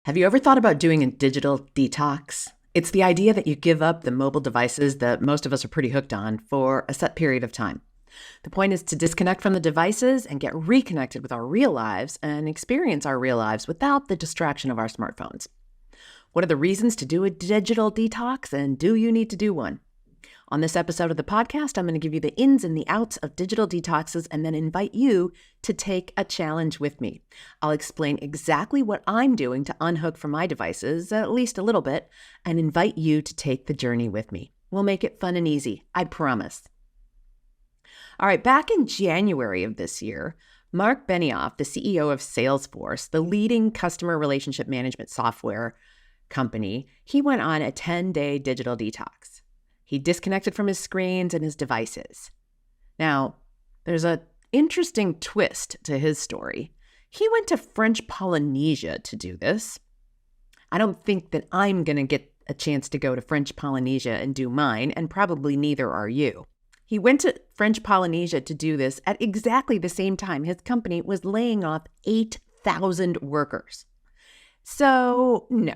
Have you ever thought about doing a digital detox? It's the idea that you give up the mobile devices that most of us are pretty hooked on for a set period of time. The point is to disconnect from the devices and get reconnected with our real lives and experience our real lives without the distraction of our smartphones. What are the reasons to do a digital detox, and do you need to do one? On this episode of the podcast, I'm going to give you the ins and the outs of digital detoxes and then invite you to take a challenge with me. I'll explain exactly what I'm doing to unhook from my devices, at least a little bit, and invite you to take the journey with me. We'll make it fun and easy, I promise. All right, back in January of this year, Mark Benioff, the CEO of Salesforce, the leading customer relationship management software company, he went on a 10-day digital detox. He disconnected from his screens and his devices. Now, there's an interesting twist to his story. He went to French Polynesia to do this. I don't think that I'm going to get a chance to go to French Polynesia and do mine, and probably neither are you. He went to French Polynesia to do this at exactly the same time his company was laying off 8,000 workers. So, no.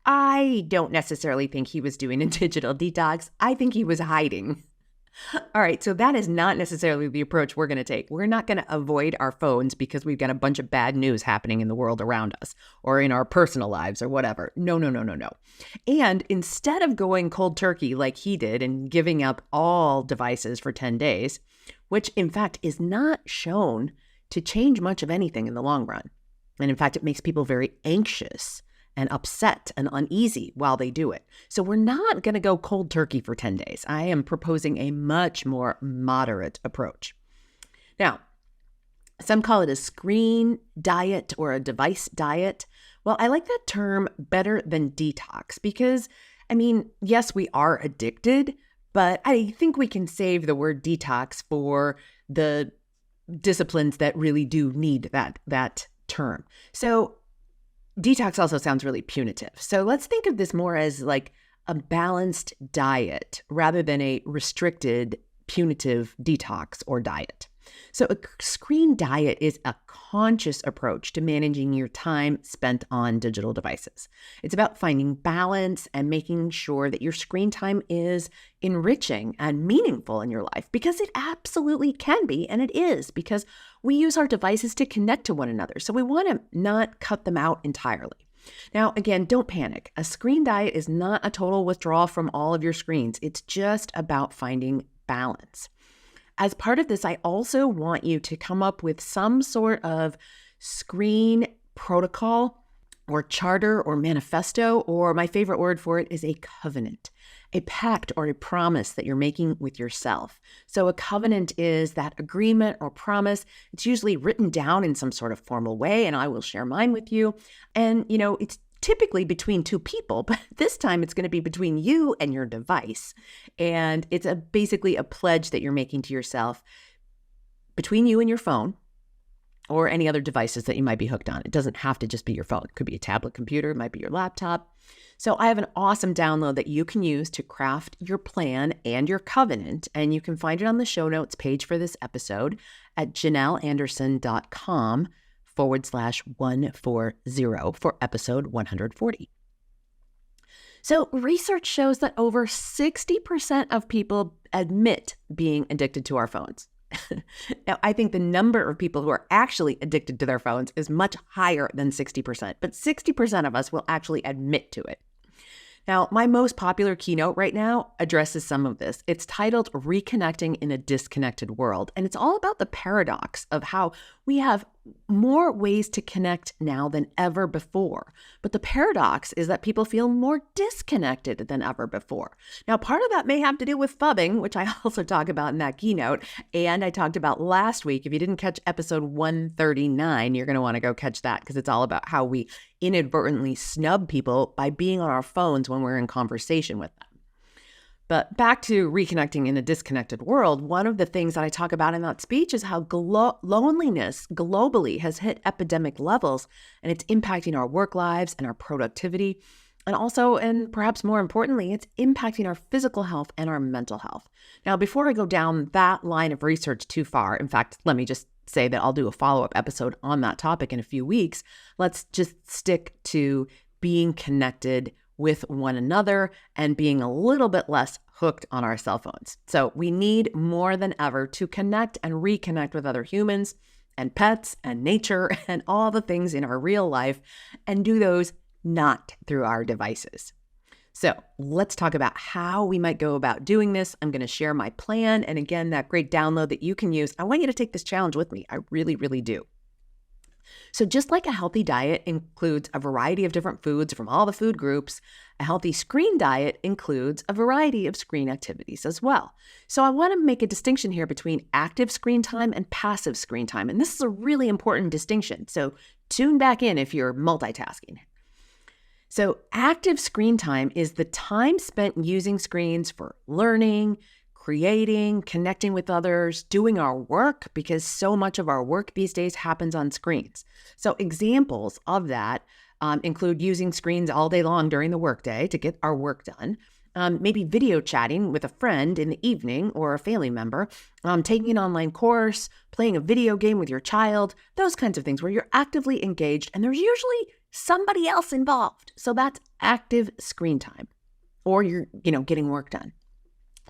I don't necessarily think he was doing a digital detox. I think he was hiding. All right, so that is not necessarily the approach we're going to take. We're not going to avoid our phones because we've got a bunch of bad news happening in the world around us or in our personal lives or whatever. No. And instead of going cold turkey like he did and giving up all devices for 10 days, which in fact is not shown to change much of anything in the long run. And in fact, it makes people very anxious and upset and uneasy while they do it. So we're not going to go cold turkey for 10 days. I am proposing a much more moderate approach. Now, some call it a screen diet or a device diet. Well, I like that term better than detox because, yes, we are addicted, but I think we can save the word detox for the disciplines that really do need that term. So detox also sounds really punitive. So let's think of this more as like a balanced diet rather than a restricted, punitive detox or diet. So a screen diet is a conscious approach to managing your time spent on digital devices. It's about finding balance and making sure that your screen time is enriching and meaningful in your life, because it absolutely can be, and it is, because we use our devices to connect to one another. So we want to not cut them out entirely. Now, again, don't panic. A screen diet is not a total withdrawal from all of your screens. It's just about finding balance. As part of this, I also want you to come up with some sort of screen protocol or charter or manifesto, or my favorite word for it is a covenant, a pact or a promise that you're making with yourself. So a covenant is that agreement or promise. It's usually written down in some sort of formal way, and I will share mine with you. And, it's typically between two people, but this time it's going to be between you and your device. And it's basically a pledge that you're making to yourself between you and your phone or any other devices that you might be hooked on. It doesn't have to just be your phone. It could be a tablet computer. It might be your laptop. So I have an awesome download that you can use to craft your plan and your covenant. And you can find it on the show notes page for this episode at janelanderson.com/140 for episode 140. So research shows that over 60% of people admit being addicted to our phones. Now, I think the number of people who are actually addicted to their phones is much higher than 60%, but 60% of us will actually admit to it. Now, my most popular keynote right now addresses some of this. It's titled Reconnecting in a Disconnected World, and it's all about the paradox of how we have more ways to connect now than ever before. But the paradox is that people feel more disconnected than ever before. Now, part of that may have to do with phubbing, which I also talk about in that keynote, and I talked about last week. If you didn't catch episode 139, you're going to want to go catch that, because it's all about how we inadvertently snub people by being on our phones when we're in conversation with them. But back to reconnecting in a disconnected world, one of the things that I talk about in that speech is how loneliness globally has hit epidemic levels, and it's impacting our work lives and our productivity. And also, and perhaps more importantly, it's impacting our physical health and our mental health. Now, before I go down that line of research too far, in fact, let me just say that I'll do a follow-up episode on that topic in a few weeks. Let's just stick to being connected with one another and being a little bit less hooked on our cell phones. So we need more than ever to connect and reconnect with other humans and pets and nature and all the things in our real life, and do those not through our devices. So let's talk about how we might go about doing this. I'm going to share my plan. And again, that great download that you can use. I want you to take this challenge with me. I really, really do. So just like a healthy diet includes a variety of different foods from all the food groups, a healthy screen diet includes a variety of screen activities as well. So I want to make a distinction here between active screen time and passive screen time. And this is a really important distinction. So tune back in if you're multitasking. So active screen time is the time spent using screens for learning, creating, connecting with others, doing our work, because so much of our work these days happens on screens. So examples of that include using screens all day long during the workday to get our work done, maybe video chatting with a friend in the evening or a family member, taking an online course, playing a video game with your child, those kinds of things where you're actively engaged and there's usually somebody else involved. So that's active screen time, or you're, getting work done.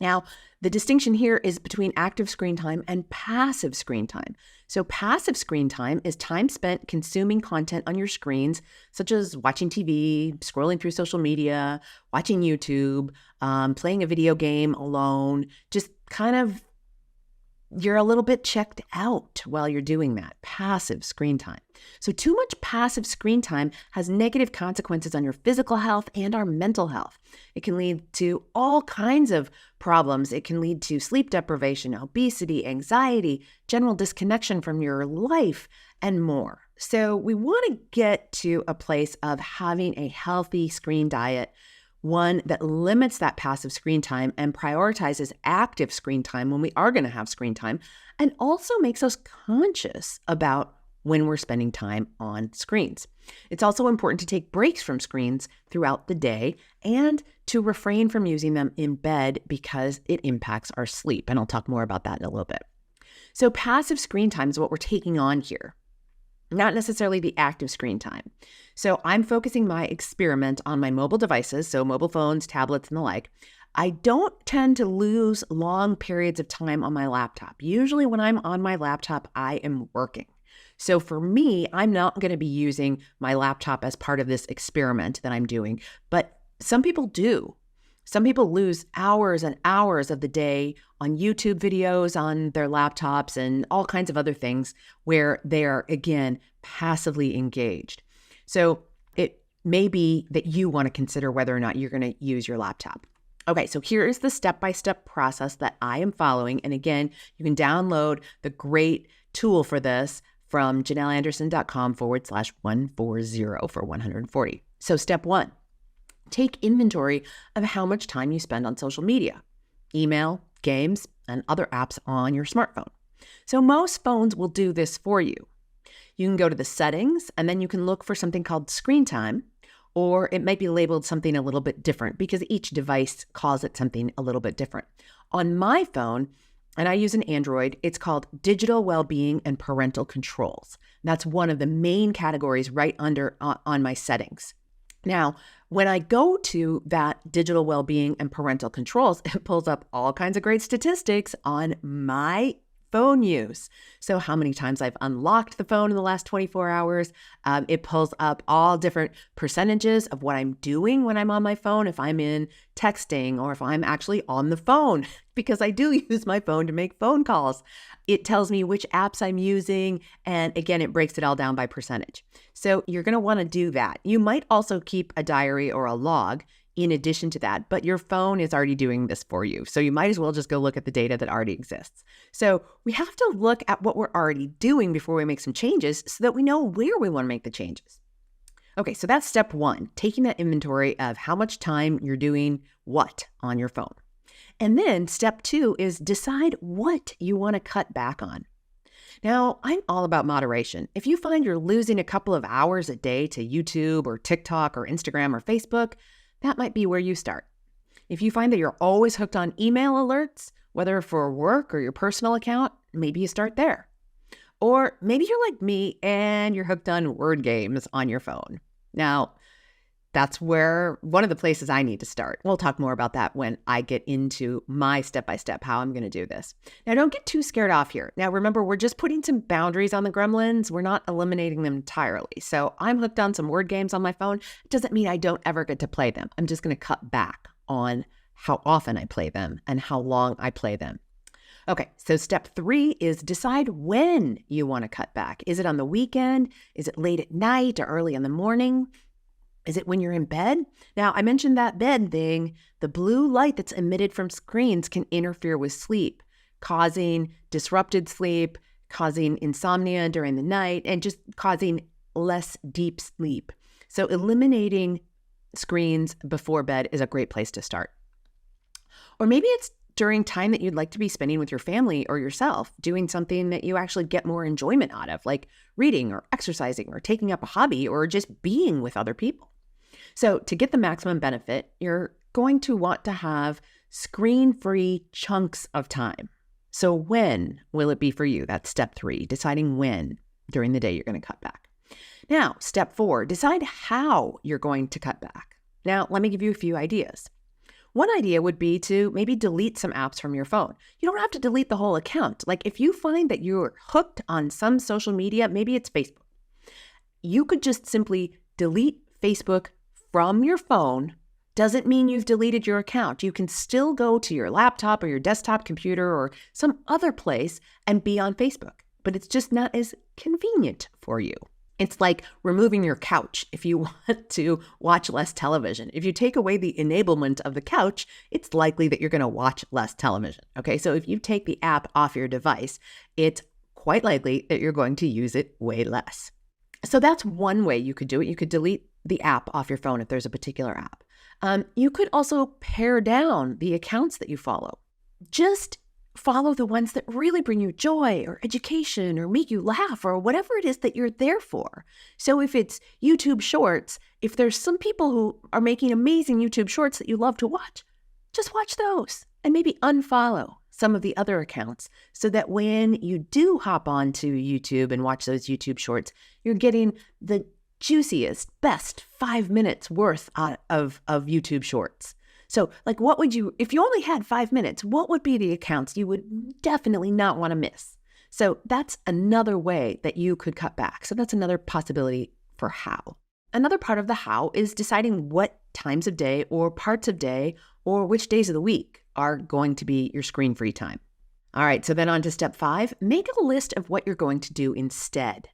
Now, the distinction here is between active screen time and passive screen time. So passive screen time is time spent consuming content on your screens, such as watching TV, scrolling through social media, watching YouTube, playing a video game alone, just kind of you're a little bit checked out while you're doing that, passive screen time. So too much passive screen time has negative consequences on your physical health and our mental health. It can lead to all kinds of problems. It can lead to sleep deprivation, obesity, anxiety, general disconnection from your life, and more. So we want to get to a place of having a healthy screen diet, one that limits that passive screen time and prioritizes active screen time when we are going to have screen time, and also makes us conscious about when we're spending time on screens. It's also important to take breaks from screens throughout the day and to refrain from using them in bed because it impacts our sleep. And I'll talk more about that in a little bit. So passive screen time is what we're taking on here, not necessarily the active screen time. So I'm focusing my experiment on my mobile devices, so mobile phones, tablets, and the like. I don't tend to lose long periods of time on my laptop. Usually when I'm on my laptop, I am working. So for me, I'm not going to be using my laptop as part of this experiment that I'm doing, but some people do. Some people lose hours and hours of the day on YouTube videos on their laptops and all kinds of other things where they're, again, passively engaged. So it may be that you want to consider whether or not you're going to use your laptop. Okay, so here is the step-by-step process that I am following. And again, you can download the great tool for this from janelanderson.com/140 for 140. So step 1. Take inventory of how much time you spend on social media, email, games, and other apps on your smartphone. So most phones will do this for you. You can go to the settings, and then you can look for something called screen time, or it might be labeled something a little bit different because each device calls it something a little bit different. On my phone, and I use an Android, it's called Digital Wellbeing and Parental Controls. That's one of the main categories right under on my settings. Now, when I go to that digital well-being and parental controls, it pulls up all kinds of great statistics on my phone use. So how many times I've unlocked the phone in the last 24 hours. It pulls up all different percentages of what I'm doing when I'm on my phone, if I'm in texting or if I'm actually on the phone, because I do use my phone to make phone calls. It tells me which apps I'm using. And again, it breaks it all down by percentage. So you're going to want to do that. You might also keep a diary or a log in addition to that, but your phone is already doing this for you. So you might as well just go look at the data that already exists. So we have to look at what we're already doing before we make some changes so that we know where we want to make the changes. Okay, so that's step 1, taking that inventory of how much time you're doing what on your phone. And then step 2 is decide what you want to cut back on. Now, I'm all about moderation. If you find you're losing a couple of hours a day to YouTube or TikTok or Instagram or Facebook, that might be where you start. If you find that you're always hooked on email alerts, whether for work or your personal account, maybe you start there. Or maybe you're like me and you're hooked on word games on your phone. Now, that's where one of the places I need to start. We'll talk more about that when I get into my step-by-step how I'm going to do this. Now, don't get too scared off here. Now, remember, we're just putting some boundaries on the gremlins. We're not eliminating them entirely. So I'm hooked on some word games on my phone. It doesn't mean I don't ever get to play them. I'm just going to cut back on how often I play them and how long I play them. Okay, so step 3 is decide when you want to cut back. Is it on the weekend? Is it late at night or early in the morning? Is it when you're in bed? Now, I mentioned that bed thing. The blue light that's emitted from screens can interfere with sleep, causing disrupted sleep, causing insomnia during the night, and just causing less deep sleep. So eliminating screens before bed is a great place to start. Or maybe it's during time that you'd like to be spending with your family or yourself, doing something that you actually get more enjoyment out of, like reading or exercising or taking up a hobby or just being with other people. So to get the maximum benefit, you're going to want to have screen-free chunks of time. So when will it be for you? That's step 3, deciding when during the day you're going to cut back. Now, step 4, decide how you're going to cut back. Now, let me give you a few ideas. One idea would be to maybe delete some apps from your phone. You don't have to delete the whole account. Like if you find that you're hooked on some social media, maybe it's Facebook, you could just simply delete Facebook from your phone. Doesn't mean you've deleted your account. You can still go to your laptop or your desktop computer or some other place and be on Facebook, but it's just not as convenient for you. It's like removing your couch if you want to watch less television. If you take away the enablement of the couch, it's likely that you're going to watch less television. Okay, so if you take the app off your device, it's quite likely that you're going to use it way less. So that's one way you could do it. You could delete the app off your phone if there's a particular app. You could also pare down the accounts that you follow. Just follow the ones that really bring you joy or education or make you laugh or whatever it is that you're there for. So if it's YouTube Shorts, if there's some people who are making amazing YouTube Shorts that you love to watch, just watch those and maybe unfollow some of the other accounts so that when you do hop onto YouTube and watch those YouTube Shorts, you're getting the juiciest, best 5 minutes worth of YouTube Shorts. So like what would you, if you only had 5 minutes, what would be the accounts you would definitely not want to miss? So that's another way that you could cut back. So that's another possibility for how. Another part of the how is deciding what times of day or parts of day or which days of the week are going to be your screen-free time. All right, so then on to step 5, make a list of what you're going to do instead.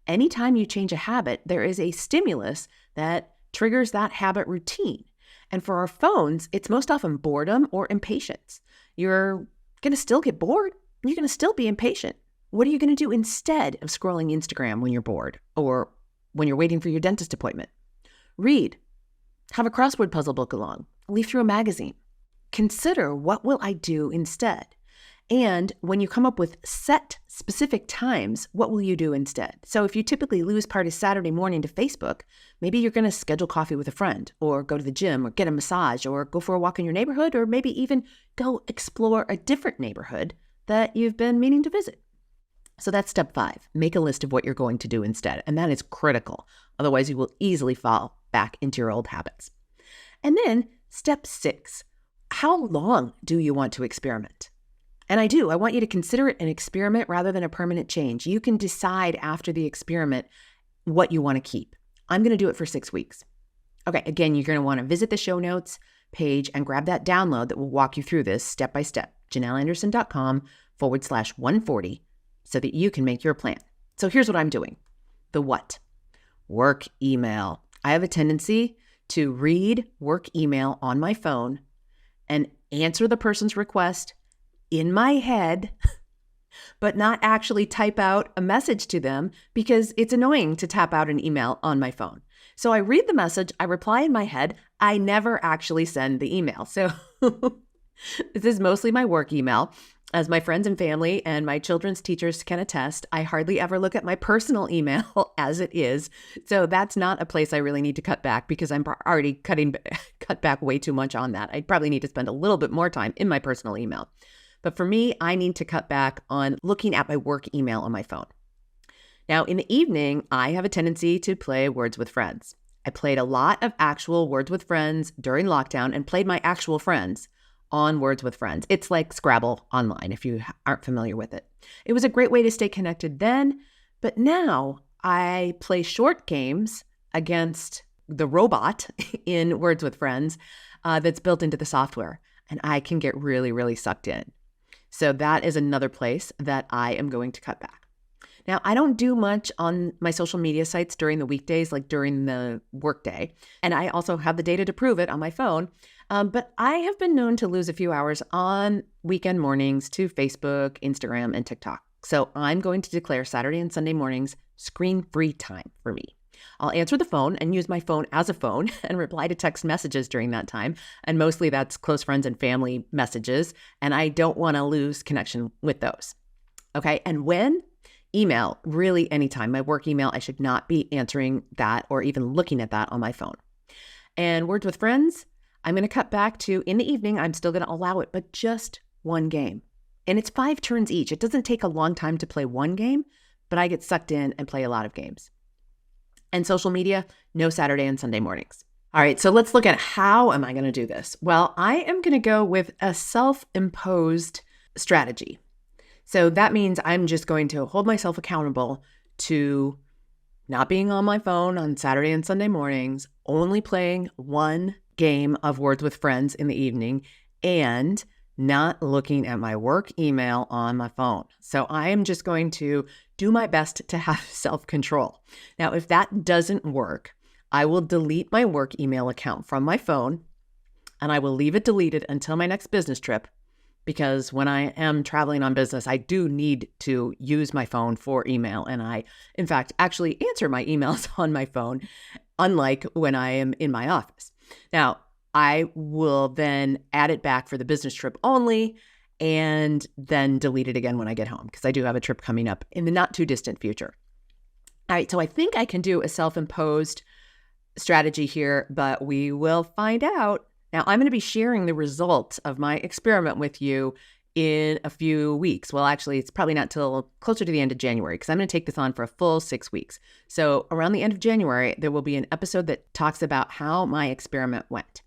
Anytime you change a habit, there is a stimulus that triggers that habit routine. And for our phones, it's most often boredom or impatience. You're going to still get bored. You're going to still be impatient. What are you going to do instead of scrolling Instagram when you're bored or when you're waiting for your dentist appointment? Read. Have a crossword puzzle book along. Leaf through a magazine. Consider what will I do instead? And when you come up with set specific times, what will you do instead? So if you typically lose part of Saturday morning to Facebook, maybe you're going to schedule coffee with a friend or go to the gym or get a massage or go for a walk in your neighborhood or maybe even go explore a different neighborhood that you've been meaning to visit. So that's step 5. Make a list of what you're going to do instead. And that is critical. Otherwise, you will easily fall back into your old habits. And then step 6, how long do you want to experiment? And I want you to consider it an experiment rather than a permanent change. You can decide after the experiment what you want to keep. I'm going to do it for 6 weeks. Okay, again, you're going to want to visit the show notes page and grab that download that will walk you through this step by step, janelanderson.com/140, so that you can make your plan. So here's what I'm doing. The what? Work email. I have a tendency to read work email on my phone and answer the person's request in my head, but not actually type out a message to them because it's annoying to tap out an email on my phone. So I read the message, I reply in my head, I never actually send the email. So this is mostly my work email. As my friends and family and my children's teachers can attest, I hardly ever look at my personal email as it is. So that's not a place I really need to cut back because I'm already cut back way too much on that. I probably need to spend a little bit more time in my personal email. But for me, I need to cut back on looking at my work email on my phone. Now, in the evening, I have a tendency to play Words with Friends. I played a lot of actual Words with Friends during lockdown and played my actual friends on Words with Friends. It's like Scrabble online, if you aren't familiar with it. It was a great way to stay connected then, but now I play short games against the robot in Words with Friends that's built into the software, and I can get really, really sucked in. So that is another place that I am going to cut back. Now, I don't do much on my social media sites during the weekdays, like during the workday. And I also have the data to prove it on my phone. But I have been known to lose a few hours on weekend mornings to Facebook, Instagram, and TikTok. So I'm going to declare Saturday and Sunday mornings screen-free time for me. I'll answer the phone and use my phone as a phone and reply to text messages during that time. And mostly that's close friends and family messages. And I don't want to lose connection with those. Okay. And when? Email, really anytime. My work email, I should not be answering that or even looking at that on my phone. And Words with Friends, I'm going to cut back to in the evening. I'm still going to allow it, but just one game. And it's 5 turns each. It doesn't take a long time to play one game, but I get sucked in and play a lot of games. And social media, no Saturday and Sunday mornings. All right, so let's look at how am I going to do this? Well, I am going to go with a self-imposed strategy. So that means I'm just going to hold myself accountable to not being on my phone on Saturday and Sunday mornings, only playing one game of Words with Friends in the evening, and not looking at my work email on my phone. So I am just going to do my best to have self-control. Now, if that doesn't work, I will delete my work email account from my phone, and I will leave it deleted until my next business trip. Because when I am traveling on business, I do need to use my phone for email. And I, in fact, actually answer my emails on my phone, unlike when I am in my office. Now, I will then add it back for the business trip only and then delete it again when I get home because I do have a trip coming up in the not too distant future. All right, so I think I can do a self-imposed strategy here, but we will find out. Now, I'm going to be sharing the results of my experiment with you in a few weeks. Well, actually, it's probably not till closer to the end of January because I'm going to take this on for a full 6 weeks. So around the end of January, there will be an episode that talks about how my experiment went.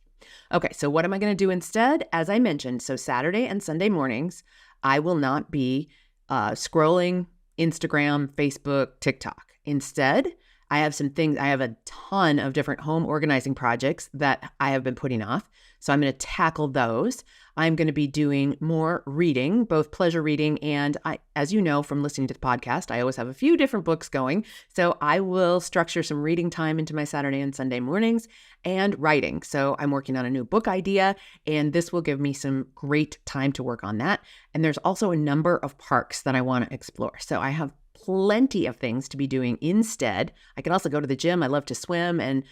Okay, so what am I going to do instead? As I mentioned, so Saturday and Sunday mornings, I will not be scrolling Instagram, Facebook, TikTok. Instead, I have some things, I have a ton of different home organizing projects that I have been putting off. So I'm going to tackle those. I'm going to be doing more reading, both pleasure reading and as you know from listening to the podcast, I always have a few different books going. So I will structure some reading time into my Saturday and Sunday mornings and writing. So I'm working on a new book idea and this will give me some great time to work on that. And there's also a number of parks that I want to explore. So I have plenty of things to be doing instead. I can also go to the gym. I love to swim. And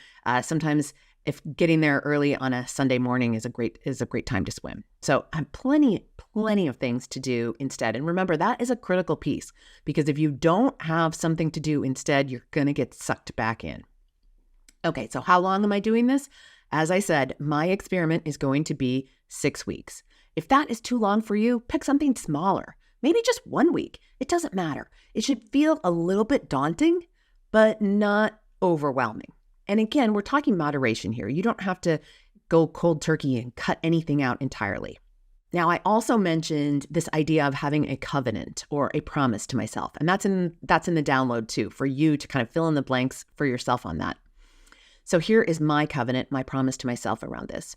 sometimes if getting there early on a Sunday morning is a great time to swim. So I have plenty of things to do instead. And remember, that is a critical piece because if you don't have something to do instead, you're going to get sucked back in. Okay, so how long am I doing this? As I said, my experiment is going to be 6 weeks. If that is too long for you, pick something smaller. Maybe just 1 week. It doesn't matter. It should feel a little bit daunting, but not overwhelming. And again, we're talking moderation here. You don't have to go cold turkey and cut anything out entirely. Now, I also mentioned this idea of having a covenant or a promise to myself. And that's in the download too, for you to kind of fill in the blanks for yourself on that. So here is my covenant, my promise to myself around this.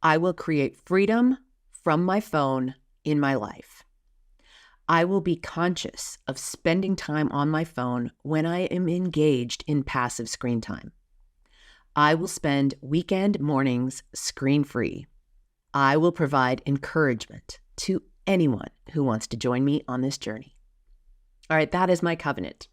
I will create freedom from my phone in my life. I will be conscious of spending time on my phone when I am engaged in passive screen time. I will spend weekend mornings screen-free. I will provide encouragement to anyone who wants to join me on this journey. All right, that is my covenant.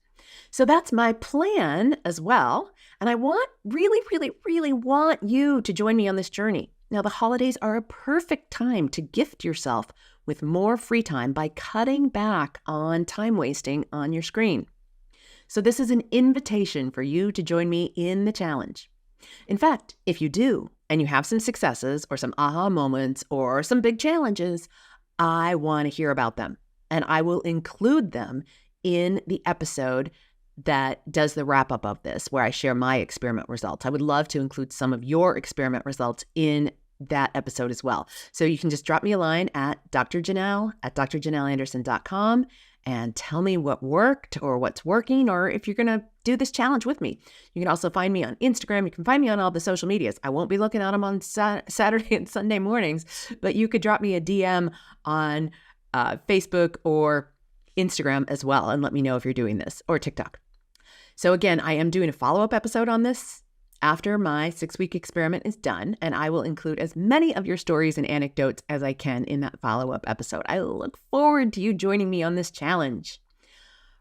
So that's my plan as well. And I really want you to join me on this journey. Now, the holidays are a perfect time to gift yourself with more free time by cutting back on time wasting on your screen. So this is an invitation for you to join me in the challenge. In fact, if you do, and you have some successes or some aha moments or some big challenges, I want to hear about them. And I will include them in the episode that does the wrap up of this, where I share my experiment results. I would love to include some of your experiment results in that episode as well. So you can just drop me a line at drjanelanderson.com and tell me what worked or what's working, or if you're going to do this challenge with me. You can also find me on Instagram. You can find me on all the social medias. I won't be looking at them on Saturday and Sunday mornings, but you could drop me a DM on Facebook or Instagram as well and let me know if you're doing this, or TikTok. So again, I am doing a follow-up episode on this after my 6-week experiment is done, and I will include as many of your stories and anecdotes as I can in that follow-up episode. I look forward to you joining me on this challenge.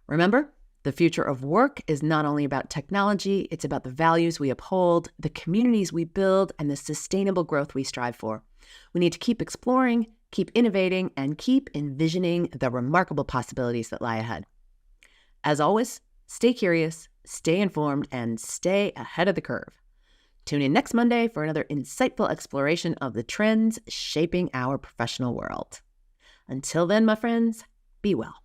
Remember, the future of work is not only about technology, it's about the values we uphold, the communities we build, and the sustainable growth we strive for. We need to keep exploring, keep innovating, and keep envisioning the remarkable possibilities that lie ahead. As always, stay curious, stay informed, and stay ahead of the curve. Tune in next Monday for another insightful exploration of the trends shaping our professional world. Until then, my friends, be well.